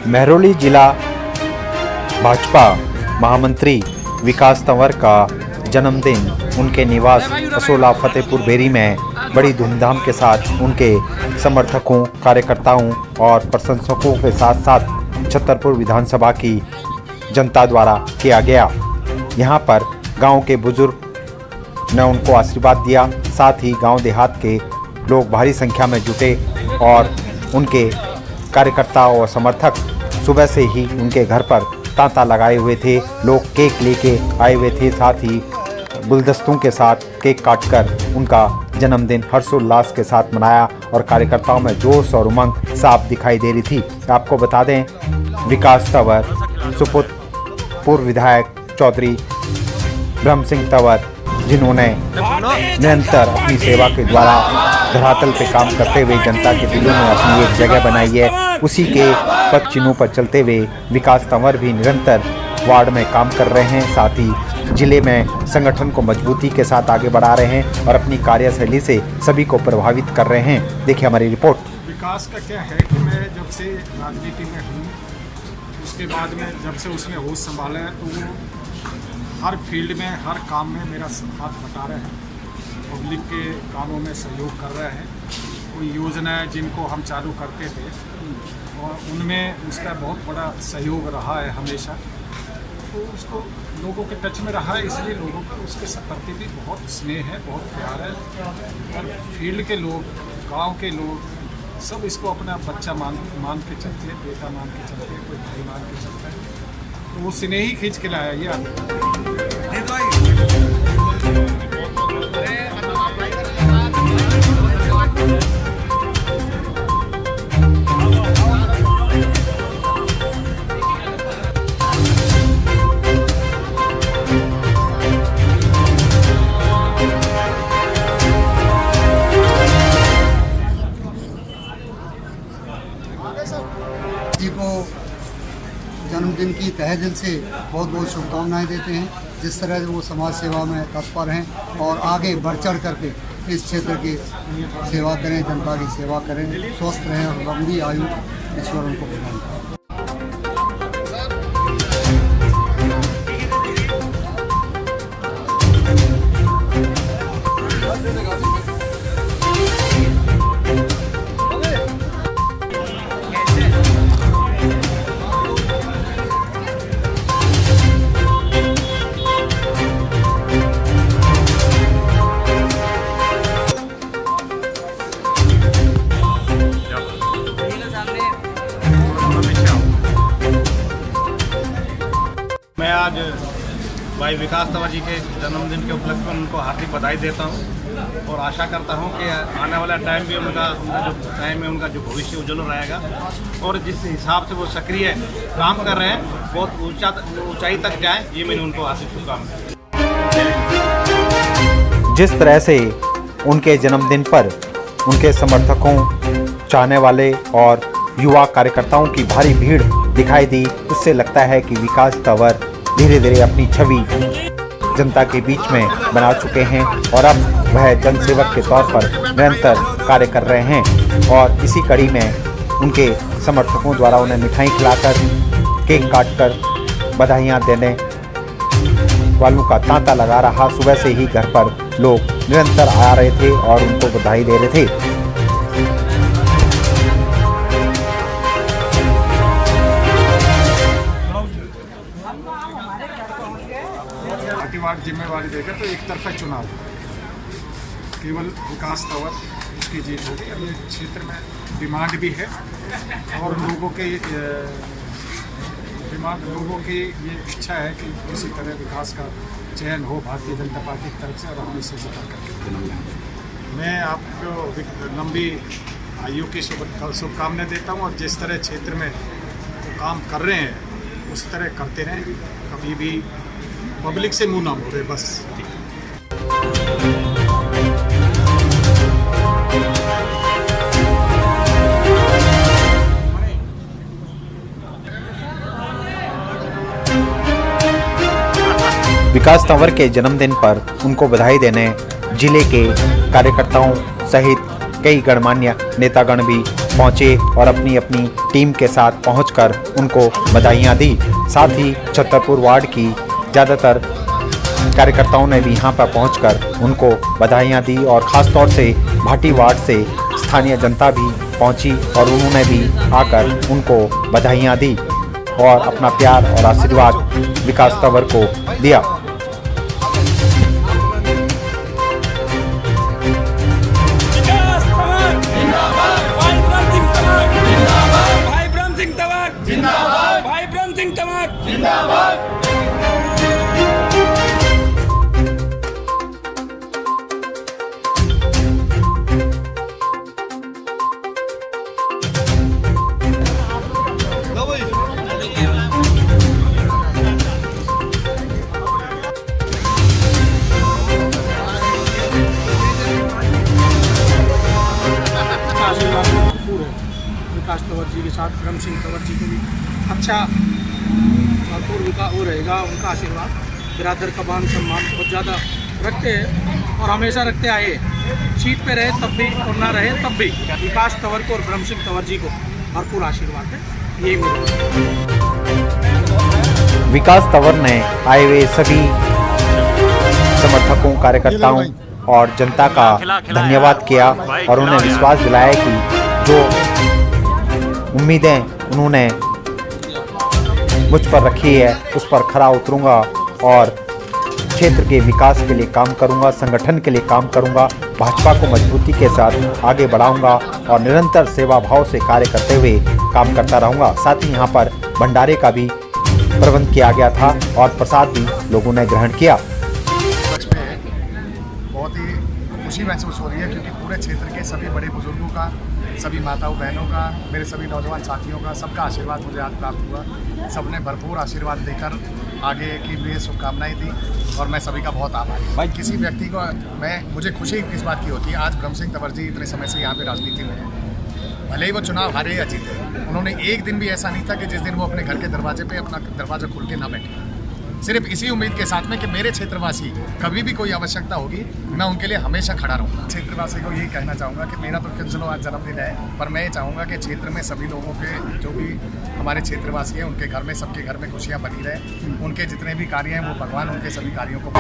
महरौली जिला भाजपा महामंत्री विकास तंवर का जन्मदिन उनके निवास असोला फतेहपुर बेरी में बड़ी धूमधाम के साथ उनके समर्थकों, कार्यकर्ताओं और प्रशंसकों के साथ साथ छतरपुर विधानसभा की जनता द्वारा किया गया। यहाँ पर गांव के बुजुर्ग ने उनको आशीर्वाद दिया। साथ ही गांव देहात के लोग भारी संख्या में जुटे और उनके कार्यकर्ता और समर्थक सुबह से ही उनके घर पर तांता लगाए हुए थे। लोग केक लेके आए हुए थे, साथ ही गुलदस्तों के साथ केक काटकर उनका जन्मदिन हर्षोल्लास के साथ मनाया और कार्यकर्ताओं में जोश और उमंग साफ दिखाई दे रही थी। आपको बता दें, विकास तंवर सुपुत्र पूर्व विधायक चौधरी ब्रह्म सिंह तंवर, जिन्होंने निरंतर अपनी सेवा के द्वारा धरातल पे काम करते हुए जनता के दिलों में अपनी एक जगह बनाई है, उसी के पद चिन्हों पर चलते हुए विकास तंवर भी निरंतर वार्ड में काम कर रहे हैं। साथ ही जिले में संगठन को मजबूती के साथ आगे बढ़ा रहे हैं और अपनी कार्यशैली से सभी को प्रभावित कर रहे हैं। देखिए हमारी रिपोर्ट। विकास का क्या है कि मैं जब से राजनीति में हूँ, उसके बाद में जब से उसने होश संभाला है तो वो हर फील्ड में, हर काम में मेरा हाथ बटा रहे हैं, पब्लिक के कामों में सहयोग कर रहे हैं। कोई योजनाएं जिनको हम चालू करते थे और उनमें उसका बहुत बड़ा सहयोग रहा है हमेशा, तो उसको लोगों के टच में रहा है, इसलिए लोगों का उसके प्रति भी बहुत स्नेह है, बहुत प्यार है। और फील्ड के लोग, गांव के लोग सब इसको अपना बच्चा मान के चलते हैं, बेटा मान के चलते हैं, कोई भाई मान के चलता है, तो वो स्नेह ही खींच के लाया ये। जी को जन्मदिन की तहे दिल से बहुत बहुत शुभकामनाएं देते हैं। जिस तरह से वो समाज सेवा में तत्पर हैं और आगे बढ़ चढ़ करके इस क्षेत्र की सेवा करें, जनता की सेवा करें, स्वस्थ रहें और लंबी आयु ईश्वर उनको प्रदान करें। मैं आज भाई विकास तंवर जी के जन्मदिन के उपलक्ष्य में उनको हार्दिक बधाई देता हूं और आशा करता हूं कि आने वाला टाइम भी उनका जो टाइम है, उनका जो भविष्य उज्जवल रहेगा और जिस हिसाब से वो सक्रिय काम कर रहे हैं बहुत ऊंचाई तक जाएं, ये मैंने उनको हार्दिक शुभकामनाएं। जिस तरह से उनके जन्मदिन पर उनके समर्थकों, चाहने वाले और युवा कार्यकर्ताओं की भारी भीड़ दिखाई दी, उससे लगता है कि विकास तंवर धीरे धीरे अपनी छवि जनता के बीच में बना चुके हैं और अब वह जनसेवक के तौर पर निरंतर कार्य कर रहे हैं। और इसी कड़ी में उनके समर्थकों द्वारा उन्हें मिठाई खिलाकर, केक काटकर बधाइयाँ देने वालों का तांता लगा रहा। सुबह से ही घर पर लोग निरंतर आ रहे थे और उनको बधाई दे रहे थे। पार्टीवार जिम्मेवारी देकर तो एक तरफा चुनाव केवल विकास तंवर उसकी जीत होगी। अब ये क्षेत्र में डिमांड भी है और लोगों की ये इच्छा है कि किसी तरह विकास का चयन हो भारतीय जनता पार्टी की तरफ से और हम इसे जिता करके। मैं आपको लंबी आयु की शुभकामनाएं देता हूँ और जिस तरह क्षेत्र में काम कर रहे हैं उस तरह करते रहें, कभी भी पब्लिक से मुंह ना मोड़े बस। विकास तंवर के जन्मदिन पर उनको बधाई देने जिले के कार्यकर्ताओं सहित कई गणमान्य नेतागण भी पहुंचे और अपनी अपनी टीम के साथ पहुंचकर उनको बधाइयां दी। साथ ही छतरपुर वार्ड की ज़्यादातर कार्यकर्ताओं ने भी यहाँ पर पहुंचकर उनको बधाइयां दी और ख़ास तौर से भाटी वार्ड से स्थानीय जनता भी पहुंची और उन्होंने भी आकर उनको बधाइयां दी और अपना प्यार और आशीर्वाद विकास तंवर को दिया। विकास तंवर जी के साथ ब्रह्म सिंह तंवर जी को भी अच्छा भरपूर वो रहेगा। उनका आशीर्वाद बिरादर का मान सम्मान बहुत ज़्यादा रखते हैं और हमेशा रखते आए। सीट पे रहे तब भी और ना रहे तब भी विकास तंवर को और ब्रह्म सिंह तंवर जी को भरपूर आशीर्वाद है। यही मेरा विकास तंवर ने आए हुए सभी समर्थकों, कार्यकर्ताओं और जनता का धन्यवाद किया और उन्हें विश्वास दिलाया कि जो उम्मीदें उन्होंने मुझ पर रखी है उस पर खरा उतरूंगा और क्षेत्र के विकास के लिए काम करूंगा, संगठन के लिए काम करूंगा, भाजपा को मजबूती के साथ आगे बढ़ाऊंगा और निरंतर सेवा भाव से कार्य करते हुए काम करता रहूंगा। साथ ही यहां पर भंडारे का भी प्रबंध किया गया था और प्रसाद भी लोगों ने ग्रहण किया। सच में बहुत ही खुशी महसूस हो रही है क्योंकि पूरे क्षेत्र के सभी बड़े बुजुर्गों का, सभी माताओं बहनों का, मेरे सभी नौजवान साथियों का, सबका आशीर्वाद मुझे आज प्राप्त हुआ। सबने भरपूर आशीर्वाद देकर आगे की लिए शुभकामनाएं दी और मैं सभी का बहुत आभारी हूं। किसी व्यक्ति को मुझे खुशी किस बात की होती है, आज ब्रह्म सिंह तंवर जी इतने समय से यहाँ पे राजनीति में हैं। भले ही वो चुनाव हारे या जीते, उन्होंने एक दिन भी ऐसा नहीं था कि जिस दिन वो अपने घर के दरवाजे पे अपना दरवाजा खोल के ना बैठे। सिर्फ इसी उम्मीद के साथ में कि मेरे क्षेत्रवासी कभी भी कोई आवश्यकता होगी मैं उनके लिए हमेशा खड़ा रहूँगा। क्षेत्रवासी को यही कहना चाहूँगा कि मेरा तो चलो आज जन्मदिन है, पर मैं ये चाहूँगा कि क्षेत्र में सभी लोगों के जो भी हमारे क्षेत्रवासी हैं उनके घर में, सबके घर में खुशियाँ बनी रहे। उनके जितने भी कार्य हैं वो भगवान उनके सभी कार्यों को